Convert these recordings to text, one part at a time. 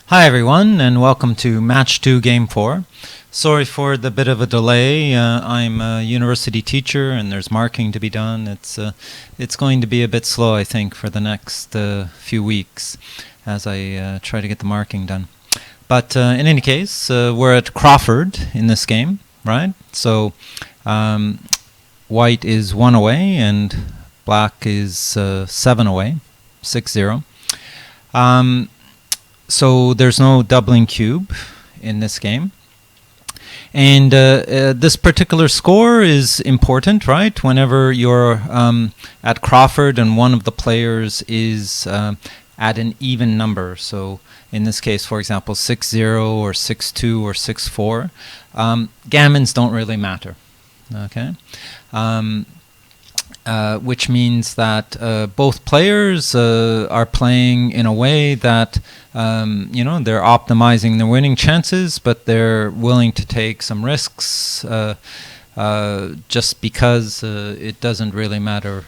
Hi everyone, and welcome to Match 2 Game 4. Sorry for the bit of a delay. I'm a university teacher and there's marking to be done. It's going to be a bit slow, I think, for the next few weeks as I try to get the marking done. But in any case, we're at Crawford in this game, right? So white is 1 away and black is 7 away, 6-0. So there's no doubling cube in this game. And this particular score is important, right? Whenever you're at Crawford and one of the players is at an even number. So in this case, for example, 6-0 or 6-2 or 6-4, gammons don't really matter, okay? Which means that both players are playing in a way that they're optimizing their winning chances, but they're willing to take some risks just because it doesn't really matter.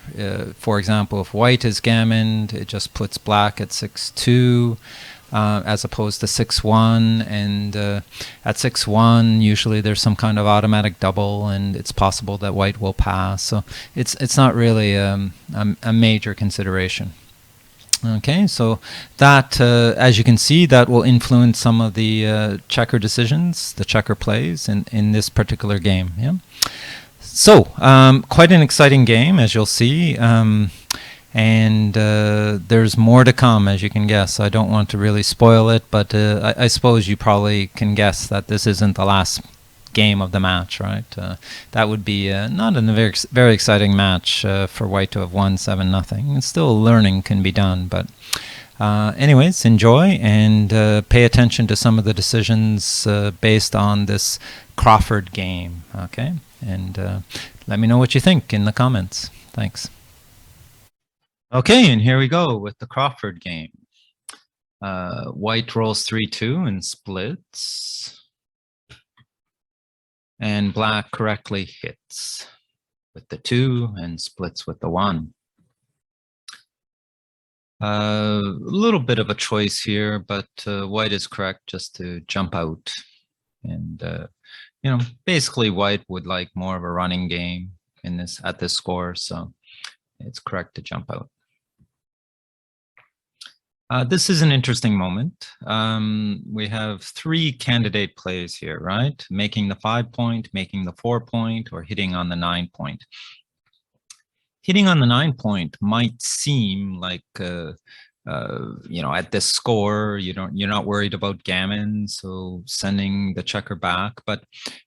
For example, if white is gammoned, it just puts black at 6-2. As opposed to 6-1, and at 6-1 usually there's some kind of automatic double and it's possible that white will pass, so it's not really a major consideration. Okay, so that as you can see, that will influence some of the checker decisions, the checker plays in this particular game. Yeah, so quite an exciting game, as you'll see. And there's more to come, as you can guess. I don't want to really spoil it, but I suppose you probably can guess that this isn't the last game of the match, right? That would be not a very, very exciting match for white to have won 7-0. Still learning can be done, but anyways, enjoy and pay attention to some of the decisions based on this Crawford game, okay? And let me know what you think in the comments. Thanks. Okay, and here we go with the Crawford game. White rolls 3-2 and splits. And black correctly hits with the 2 and splits with the 1. A little bit of a choice here, but white is correct just to jump out. And, basically white would like more of a running game at this score, so it's correct to jump out. This is an interesting moment. We have 3 candidate plays here, right? Making the 5-point, making the 4-point, or hitting on the 9-point. Hitting on the 9-point might seem like, at this score, you're not worried about gammon, so sending the checker back. But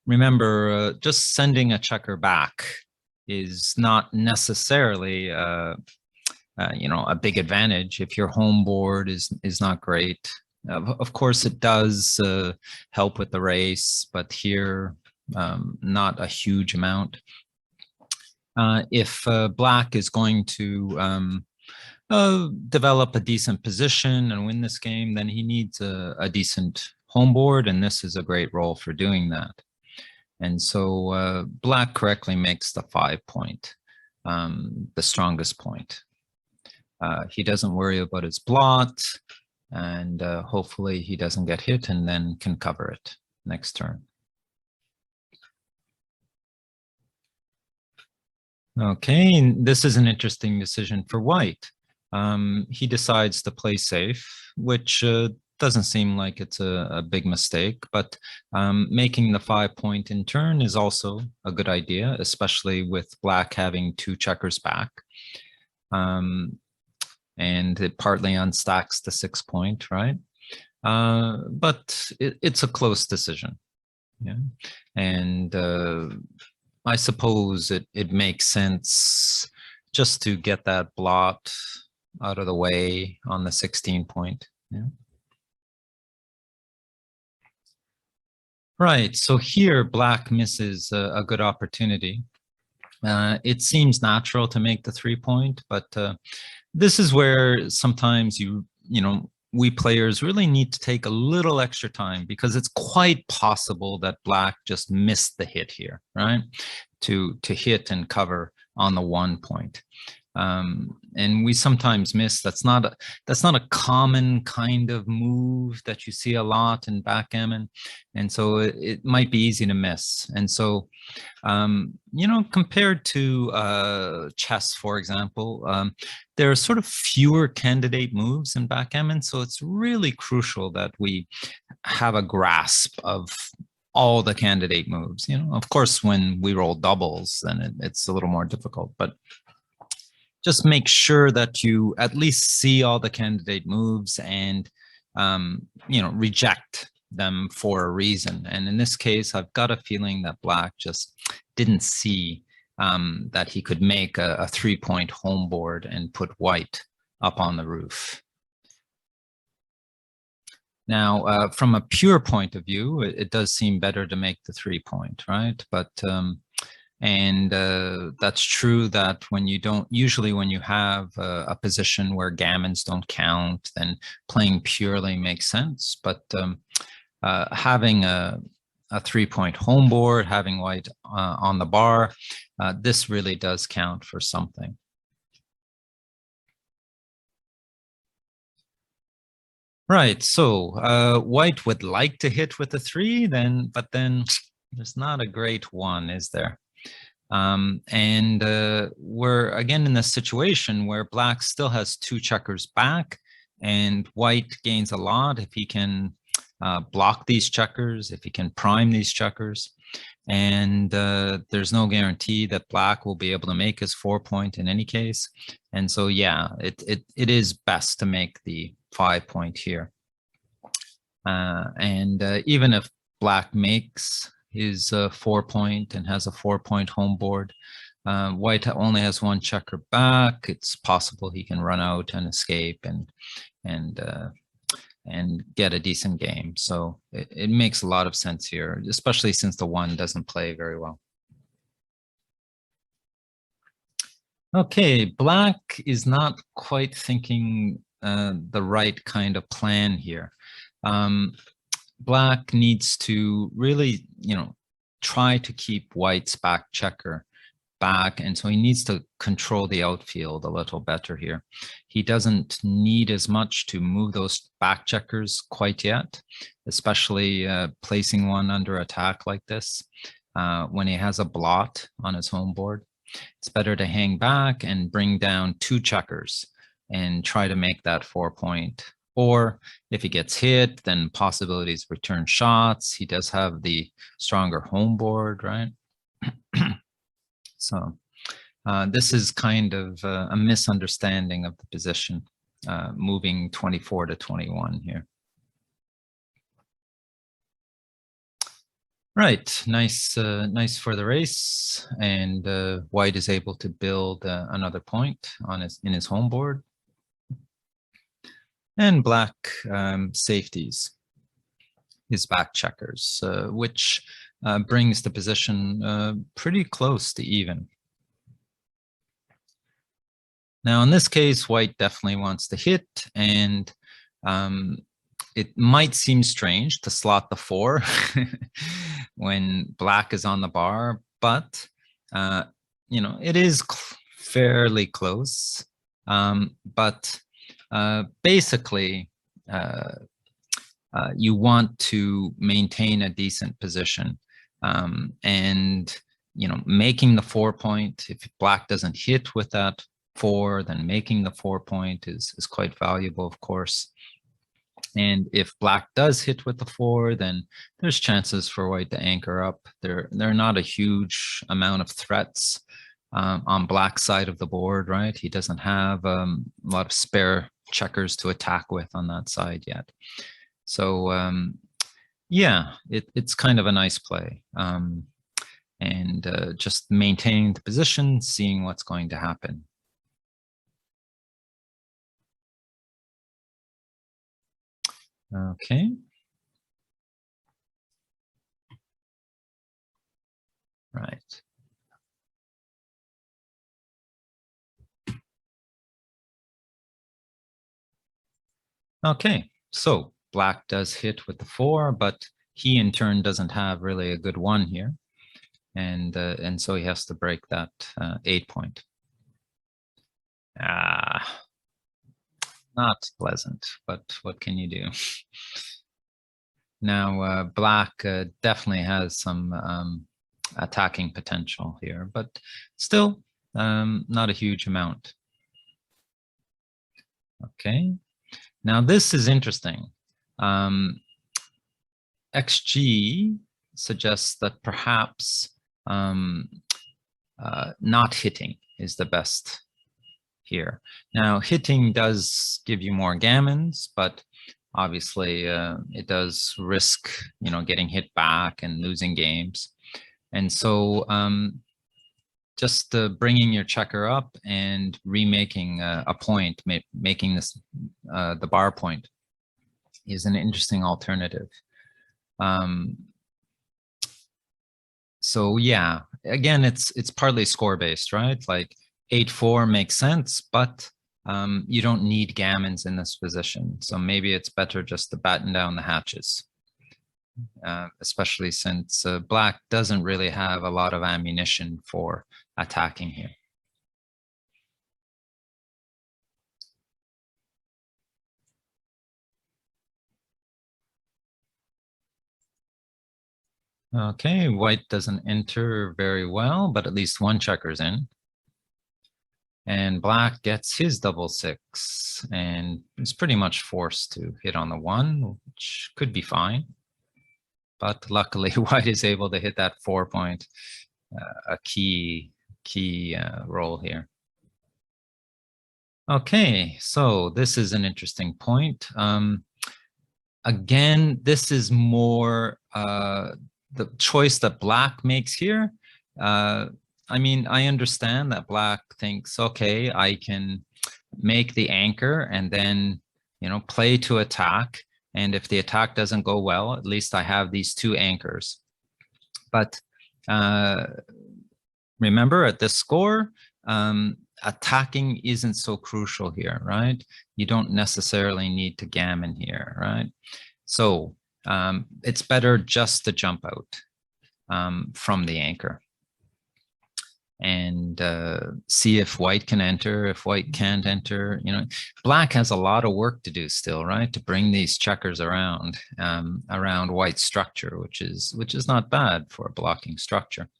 remember, just sending a checker back is not necessarily a big advantage if your home board is not great. Of course, it does help with the race, but here, not a huge amount. If black is going to develop a decent position and win this game, then he needs a decent home board, and this is a great role for doing that. And so black correctly makes the 5-point, the strongest point. He doesn't worry about his blot, and hopefully he doesn't get hit and then can cover it next turn. Okay, and this is an interesting decision for white. He decides to play safe, which doesn't seem like it's a big mistake, but making the 5-point in turn is also a good idea, especially with black having 2 checkers back. And it partly unstacks the 6-point, right? But it's a close decision, yeah. And I suppose it makes sense just to get that blot out of the way on the 16-point, yeah. Right, so here black misses a good opportunity. It seems natural to make the 3-point, but this is where sometimes we players really need to take a little extra time, because it's quite possible that black just missed the hit here, right? To hit and cover on the 1-point. And we sometimes miss. That's not a common kind of move that you see a lot in backgammon, and so it might be easy to miss. And so compared to chess, for example, there are sort of fewer candidate moves in backgammon, so it's really crucial that we have a grasp of all the candidate moves. Of course, when we roll doubles, then it's a little more difficult, but just make sure that you at least see all the candidate moves and reject them for a reason. And in this case, I've got a feeling that black just didn't see that he could make a 3-point home board and put white up on the roof. Now, from a pure point of view, it does seem better to make the 3-point, right? But that's true that when you have a position where gammons don't count, then playing purely makes sense. But having a 3-point home board, having white on the bar, this really does count for something. Right, so white would like to hit with a 3, but then there's not a great one, is there? We're again in this situation where black still has 2 checkers back, and white gains a lot if he can block these checkers, if he can prime these checkers. And there's no guarantee that black will be able to make his 4-point in any case. And so, yeah, it is best to make the 5-point here. Even if black makes his 4-point and has a 4-point home board, white only has 1 checker back. It's possible he can run out and escape and get a decent game. So it makes a lot of sense here, especially since the 1 doesn't play very well. Okay, black is not quite thinking the right kind of plan here. Black needs to really, try to keep white's back checker back, and so he needs to control the outfield a little better here. He doesn't need as much to move those back checkers quite yet, especially placing one under attack like this when he has a blot on his home board. It's better to hang back and bring down 2 checkers and try to make that 4-point. Or if he gets hit, then possibilities return shots. He does have the stronger home board, right? So this is kind of a misunderstanding of the position, moving 24 to 21 here. Right, nice for the race, and white is able to build another point in his home board. And black safeties his back checkers, which brings the position pretty close to even. Now, in this case, white definitely wants to hit, and it might seem strange to slot the 4 when black is on the bar, but it is fairly close. But basically, you want to maintain a decent position, and making the 4-point. If black doesn't hit with that 4, then making the 4-point is quite valuable, of course. And if black does hit with the 4, then there's chances for white to anchor up. There are not a huge amount of threats on black's side of the board, right? He doesn't have a lot of spare checkers to attack with on that side yet. So yeah, it's kind of a nice play. And just maintaining the position, seeing what's going to happen. Okay. Right. Okay, so black does hit with the 4, but he in turn doesn't have really a good 1 here. And so he has to break that 8-point. Ah, not pleasant, but what can you do? Now, black definitely has some attacking potential here, but still not a huge amount. Okay, now this is interesting. XG suggests that perhaps not hitting is the best here. Now, hitting does give you more gammons, but obviously it does risk, getting hit back and losing games. And so just bringing your checker up and remaking a point, making this the bar point is an interesting alternative. So yeah, again, it's partly score based, right? Like 8-4 makes sense, but you don't need gammons in this position. So maybe it's better just to batten down the hatches, especially since black doesn't really have a lot of ammunition for attacking here. Okay, white doesn't enter very well, but at least one checker's in. And black gets his double six and is pretty much forced to hit on the one, which could be fine. But luckily, white is able to hit that 4 point, a key role here. Okay, so this is an interesting point. Again, this is more the choice that black makes here. I mean, I understand that black thinks, okay, I can make the anchor and then, play to attack. And if the attack doesn't go well, at least I have these two anchors. But remember, at this score, attacking isn't so crucial here, right? You don't necessarily need to gammon here, right? So it's better just to jump out from the anchor and see if white can enter. If white can't enter, black has a lot of work to do still, right? To bring these checkers around white's structure, which is not bad for a blocking structure.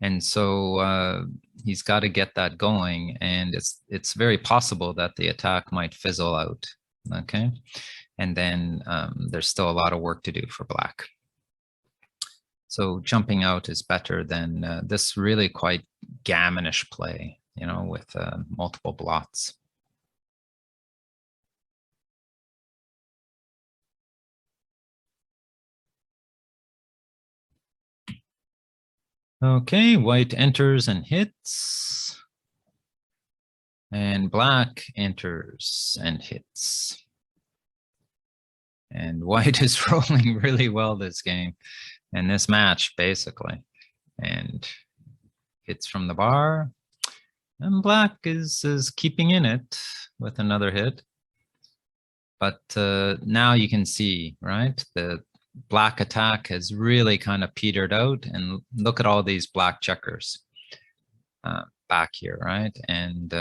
And so he's got to get that going, and it's very possible that the attack might fizzle out. Okay, and then there's still a lot of work to do for black. So jumping out is better than this really quite gammonish play, with multiple blots. Okay, white enters and hits. And black enters and hits. And white is rolling really well this game and this match, basically. And hits from the bar. And black is keeping in it with another hit. But now you can see, right? The black attack has really kind of petered out, and look at all these black checkers back here, right? And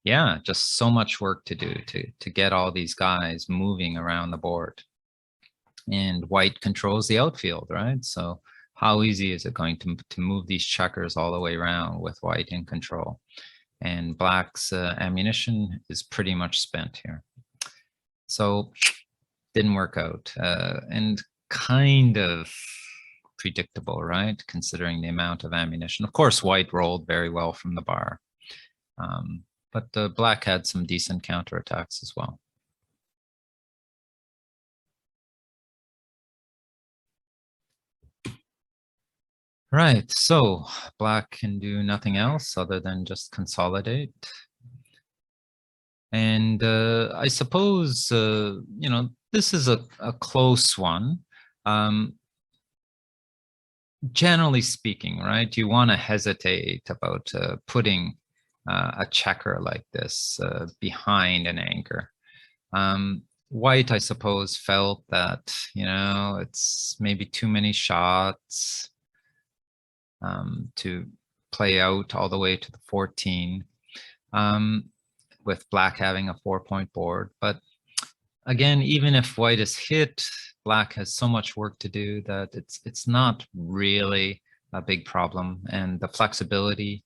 yeah, just so much work to do to get all these guys moving around the board. And white controls the outfield, right? So how easy is it going to move these checkers all the way around with white in control? And black's ammunition is pretty much spent here. So didn't work out, and kind of predictable, right? Considering the amount of ammunition. Of course, white rolled very well from the bar, but black had some decent counterattacks as well. Right, so black can do nothing else other than just consolidate. And I suppose, this is a close one. Generally speaking, right, you want to hesitate about putting a checker like this behind an anchor. White, I suppose, felt that, it's maybe too many shots to play out all the way to the 14. with black having a 4-point board. But again, even if white is hit, black has so much work to do that it's not really a big problem. And the flexibility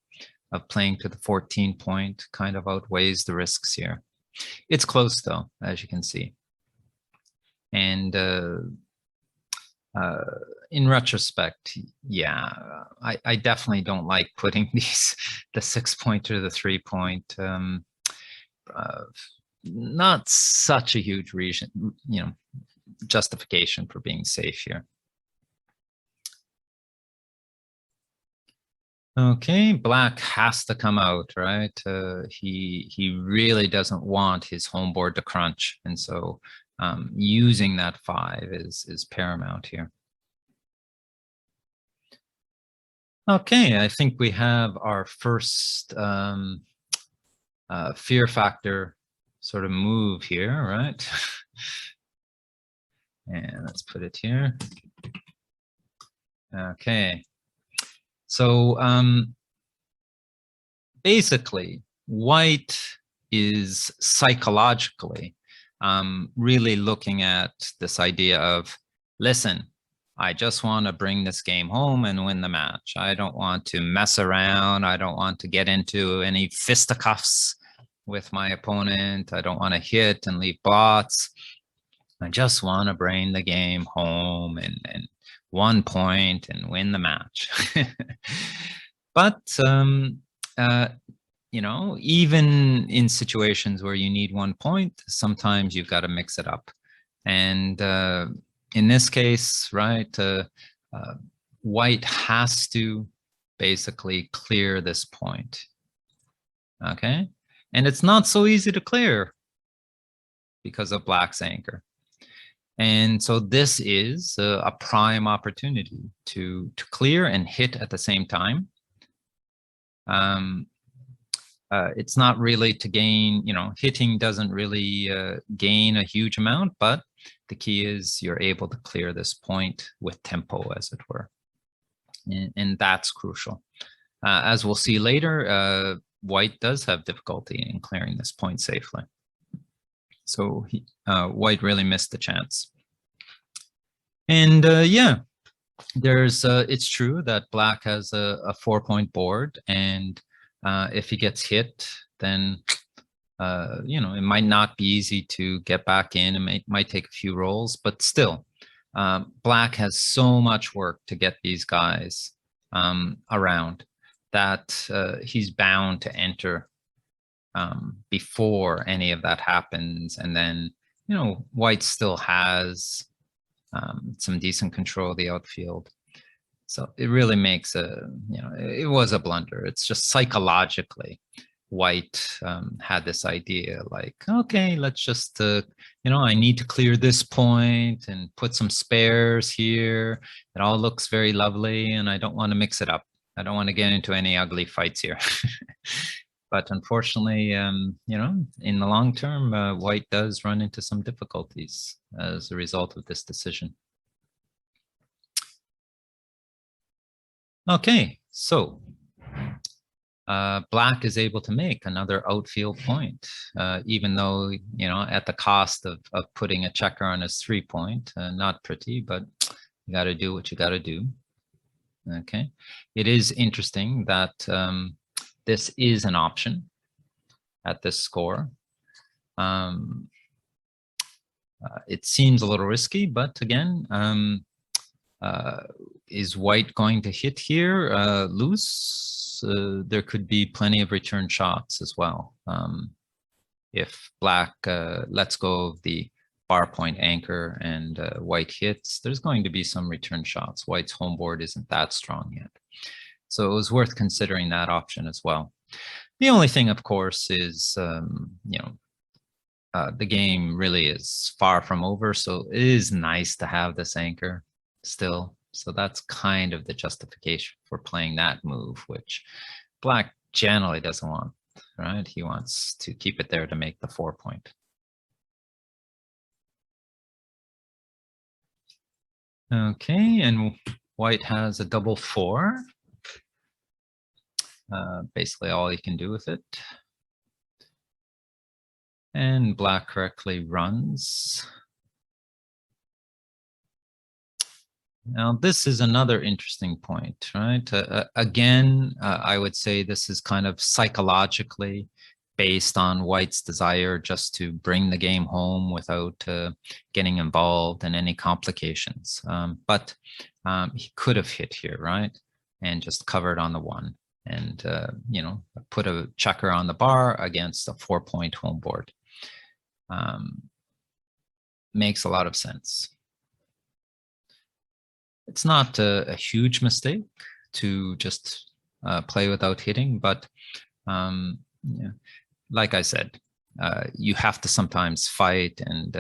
of playing to the 14 point kind of outweighs the risks here. It's close though, as you can see. And in retrospect, yeah, I definitely don't like putting these, the 6-point or the 3-point. Not such a huge reason, justification for being safe here. Okay, black has to come out, right? He really doesn't want his home board to crunch, and so using that 5 is paramount here. Okay, I think we have our first fear factor sort of move here, right? And let's put it here. Okay. So basically, white is psychologically really looking at this idea of, listen, I just want to bring this game home and win the match. I don't want to mess around. I don't want to get into any fisticuffs with my opponent. I don't want to hit and leave blots. I just want to bring the game home and 1 point and win the match. But even in situations where you need 1 point, sometimes you've got to mix it up. And in this case, right, white has to basically clear this point. Okay, and it's not so easy to clear because of black's anchor. And so this is a prime opportunity to clear and hit at the same time. It's not really to gain, hitting doesn't really gain a huge amount, but the key is you're able to clear this point with tempo, as it were. And that's crucial. As we'll see later, white does have difficulty in clearing this point safely. So white really missed the chance. And yeah, it's true that black has a 4-point board, and if he gets hit, then it might not be easy to get back in. It might take a few rolls, but still, black has so much work to get these guys around that he's bound to enter before any of that happens. And then, white still has some decent control of the outfield. So it really makes it was a blunder. It's just psychologically, white had this idea like, okay, let's just, I need to clear this point and put some spares here. It all looks very lovely, and I don't want to mix it up. I don't want to get into any ugly fights here. But unfortunately, in the long term, white does run into some difficulties as a result of this decision. Okay, so black is able to make another outfield point, even though, at the cost of putting a checker on his 3-point. Not pretty, but you got to do what you got to do. Okay, it is interesting that this is an option at this score. It seems a little risky, but again, is white going to hit here loose? There could be plenty of return shots as well. If black lets go of the bar point anchor and white hits, there's going to be some return shots. White's home board isn't that strong yet. So it was worth considering that option as well. The only thing, of course, is, the game really is far from over. So it is nice to have this anchor still. So that's kind of the justification for playing that move, which black generally doesn't want, right? He wants to keep it there to make the 4-point. Okay, and white has a double 4. Basically all you can do with it. And black correctly runs. Now, this is another interesting point, right? Again, I would say this is kind of psychologically based on White's desire just to bring the game home without getting involved in any complications. But he could have hit here, right? And just covered on the one and, you know, put a checker on the bar against a 4-point home board. Makes a lot of sense. It's not a huge mistake to just play without hitting, but yeah, like I said, you have to sometimes fight and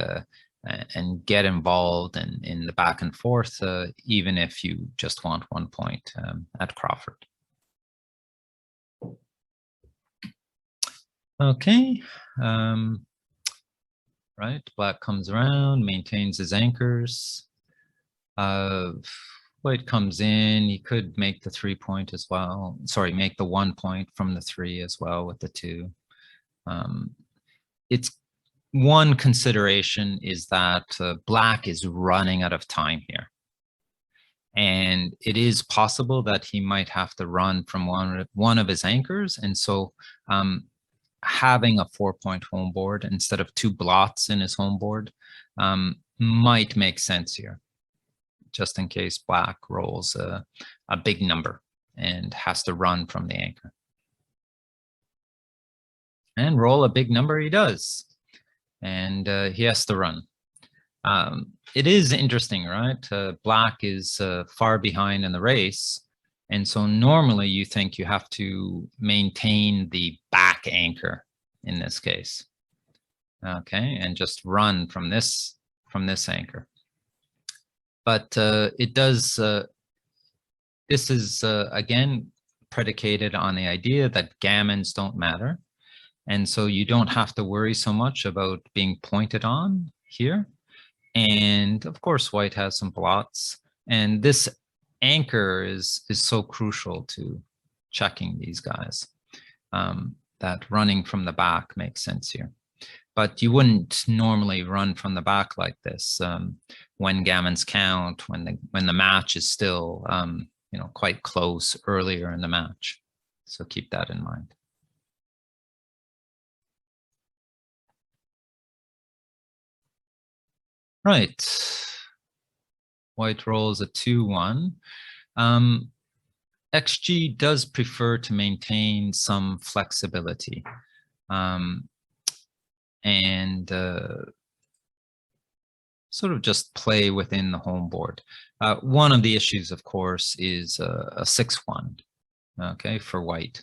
get involved in the back and forth, even if you just want 1 point at Crawford. Okay. Right, black comes around, maintains his anchors. White comes in, he could make the 3-point as well. Sorry, make the 1 point from the 3 as well with the 2. It's one consideration is that black is running out of time here. And it is possible that he might have to run from one of his anchors. And so having a 4-point home board instead of 2 blots in his home board might make sense here, just in case black rolls a big number and has to run from the anchor. And roll a big number he does. And he has to run. It is interesting, right? Black is far behind in the race. And so normally you think you have to maintain the back anchor in this case. Okay, and just run from this anchor. But it does, this is again predicated on the idea that gammons don't matter. And so you don't have to worry so much about being pointed on here. And of course, white has some blots. And this anchor is so crucial to checking these guys, that running from the back makes sense here. But you wouldn't normally run from the back like this when gammons count, when the match is still you know, quite close earlier in the match. So keep that in mind. Right. White rolls a 2-1. XG does prefer to maintain some flexibility. And sort of just play within the home board. One of the issues, of course, is a 6-1, okay, for white.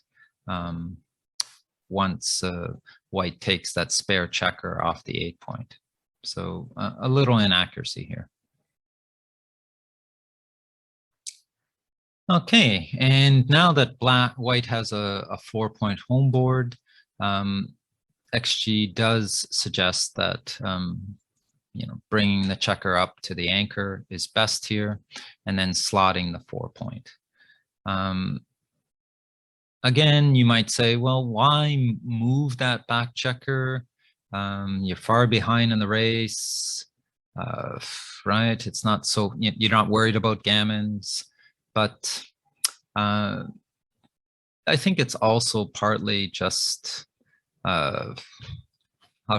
Once white takes that spare checker off the 8-point. So a little inaccuracy here. Okay, and now that white has a 4-point home board, XG does suggest that you know, bringing the checker up to the anchor is best here, and then slotting the 4-point. Again, you might say, well, why move that back checker? You're far behind in the race, right? It's not so, you're not worried about gammons, but I think it's also partly just, how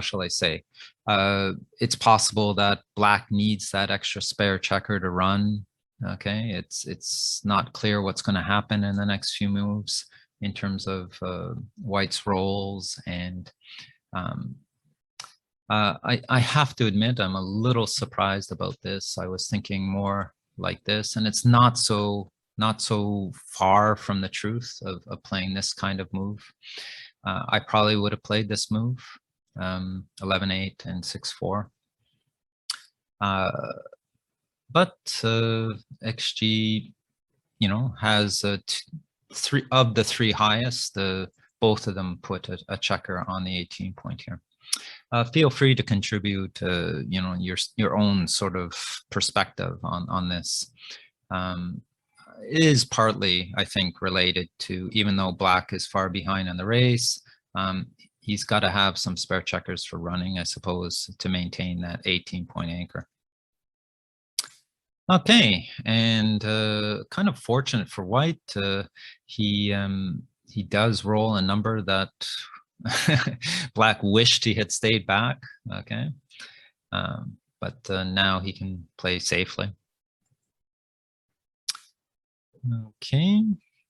shall I say? It's possible that black needs that extra spare checker to run. Okay, it's not clear what's going to happen in the next few moves in terms of white's rolls, and I have to admit I'm a little surprised about this. I was thinking more like this, and it's not so far from the truth of playing this kind of move. I probably would have played this move, 11-8 and 6-4. But XG, you know, has three of the 3 highest. Both of them put a checker on the 18-point here. Feel free to contribute, you know, your own sort of perspective on this. It is partly, I think, related to, even though black is far behind in the race, he's got to have some spare checkers for running, I suppose, to maintain that 18-point anchor. Okay, and kind of fortunate for white, he does roll a number that black wished he had stayed back. Okay, but now he can play safely. Okay,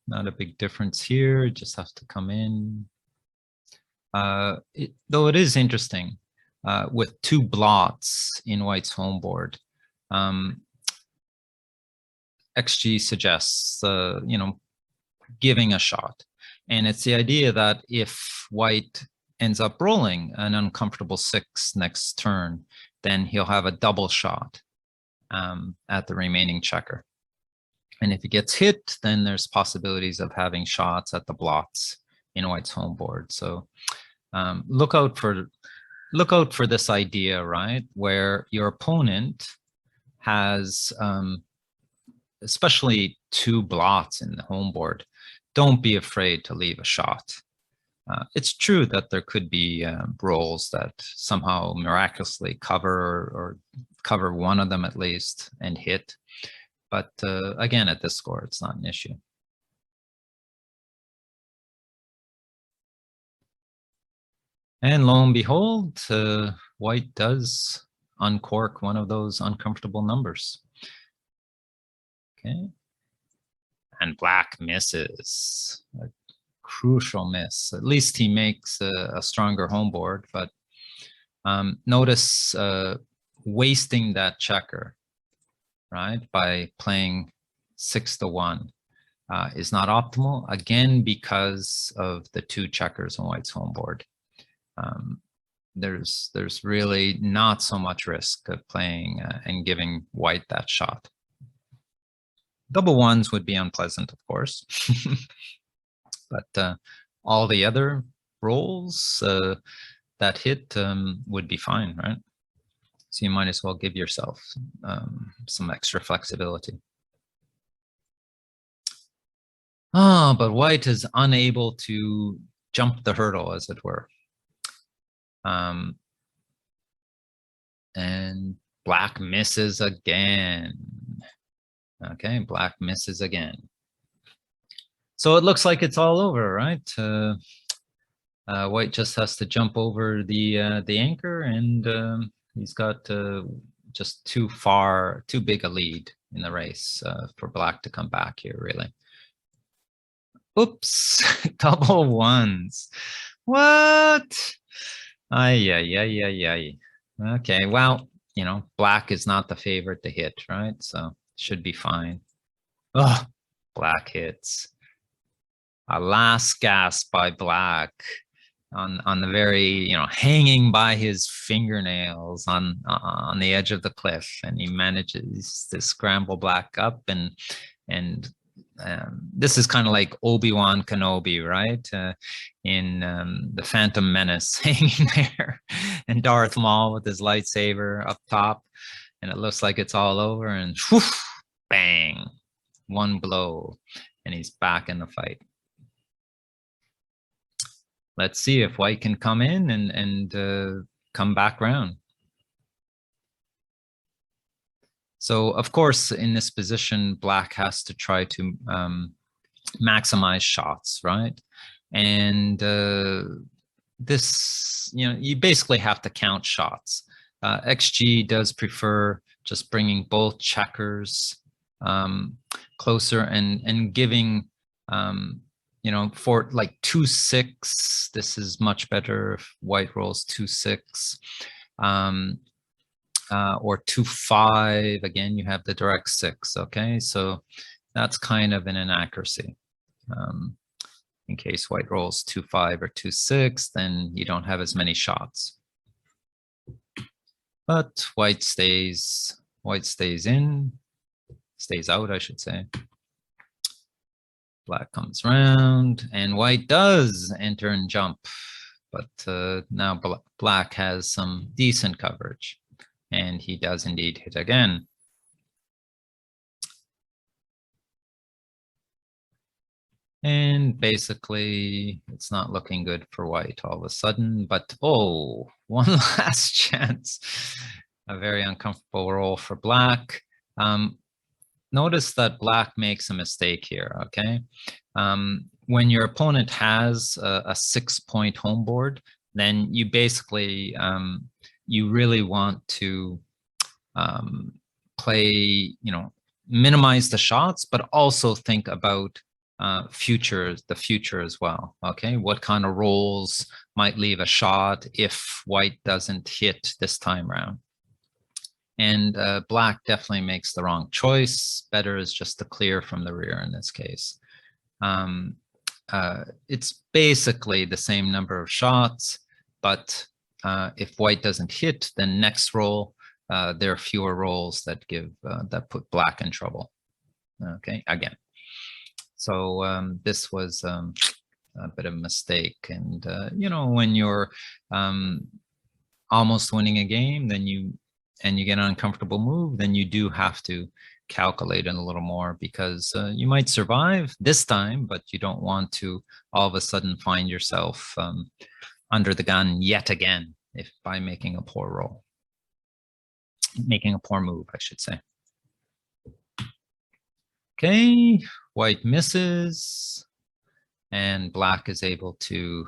not a big difference here. Just has to come in. Though it is interesting with two blots in white's home board. XG suggests, you know, giving a shot. And it's the idea that if white ends up rolling an uncomfortable 6 next turn, then he'll have a double shot at the remaining checker. And if he gets hit, then there's possibilities of having shots at the blots in white's home board. So look out for this idea, right? Where your opponent has especially two blots in the home board. Don't be afraid to leave a shot. It's true that there could be rolls that somehow miraculously cover or cover one of them at least and hit. But again, at this score, it's not an issue. And lo and behold, white does uncork one of those uncomfortable numbers. Okay. And black misses. A crucial miss. At least he makes a stronger home board, but notice wasting that checker, right, by playing 6-1 is not optimal, again, because of the two checkers on white's home board. There's really not so much risk of playing and giving white that shot. Double ones would be unpleasant, of course, but all the other rolls that hit would be fine, right? So you might as well give yourself some extra flexibility. But white is unable to jump the hurdle, as it were. And black misses again. Okay, black misses again. So it looks like it's all over, right? White just has to jump over the anchor, and he's got just too big a lead in the race for black to come back here, really. Oops, double ones. What? Ay. Okay, well, you know, black is not the favorite to hit, right? So should be fine. Oh, black hits. A last gasp by black on the very, you know, hanging by his fingernails on the edge of the cliff, and he manages to scramble black up, and this is kind of like Obi-Wan Kenobi, right? In the Phantom Menace, hanging there, and Darth Maul with his lightsaber up top, and it looks like it's all over, and whew, bang, one blow, and he's back in the fight. Let's see if white can come in and come back round. So, of course, in this position, black has to try to maximize shots, right? And this, you know, you basically have to count shots. XG does prefer just bringing both checkers closer and giving, you know, for like 2-6, this is much better if white rolls 2-6. Or 2-5, again, you have the direct 6, okay? So that's kind of an inaccuracy. In case white rolls 2-5 or 2-6, then you don't have as many shots. But white stays in, stays out, I should say. Black comes around, and white does enter and jump, but now black has some decent coverage. And he does indeed hit again. And basically, it's not looking good for white all of a sudden, but oh, one last chance. A very uncomfortable roll for black. Notice that black makes a mistake here, okay? When your opponent has a 6-point home board, then you basically, you really want to play, minimize the shots, but also think about the future as well, okay? What kind of rolls might leave a shot if white doesn't hit this time round? And black definitely makes the wrong choice. Better is just to clear from the rear in this case. It's basically the same number of shots, but if white doesn't hit, then next roll, there are fewer rolls that that put black in trouble. Okay, again. So this was a bit of a mistake. And when you're almost winning a game, then you get an uncomfortable move, then you do have to calculate it a little more, because you might survive this time, but you don't want to all of a sudden find yourself under the gun yet again by making a poor roll. Making a poor move, I should say. Okay, white misses, and black is able to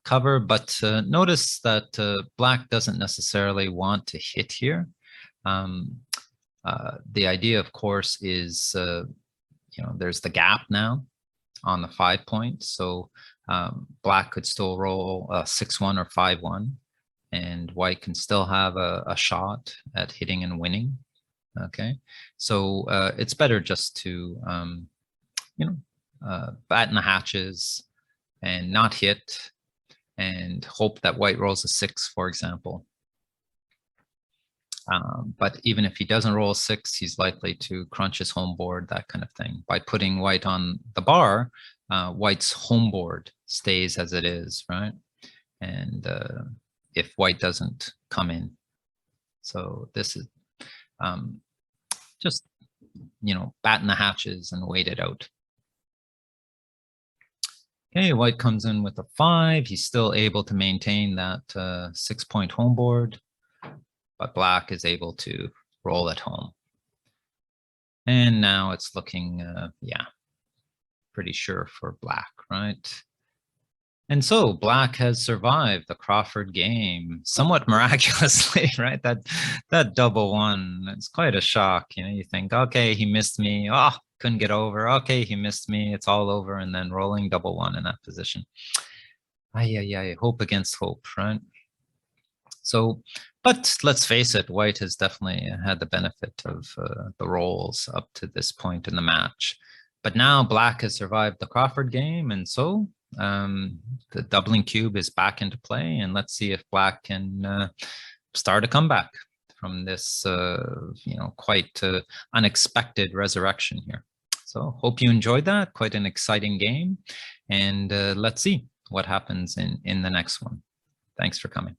cover, but notice that black doesn't necessarily want to hit here. The idea, of course, is, there's the gap now on the 5 point. So black could still roll a 6-1 or 5-1, and white can still have a shot at hitting and winning. Okay, so it's better just to, batten the hatches and not hit, and hope that white rolls a 6, for example. But even if he doesn't roll a 6, he's likely to crunch his home board, that kind of thing. By putting white on the bar, white's home board stays as it is, right? And if white doesn't come in. So this is just, batten the hatches and wait it out. Okay, white comes in with a 5. He's still able to maintain that 6-point home board, but black is able to roll at home. And now it's looking, pretty sure for black, right? And so black has survived the Crawford game somewhat miraculously, right? That double one, it's quite a shock. You think, okay, he missed me. Oh, couldn't get over. Okay, he missed me. It's all over. And then rolling double one in that position. Hope against hope, right? So, but let's face it, white has definitely had the benefit of the rolls up to this point in the match. But now black has survived the Crawford game, and so the doubling cube is back into play, and let's see if black can start a comeback from this, quite unexpected resurrection here. So hope you enjoyed that. Quite an exciting game, and let's see what happens in the next one. Thanks for coming.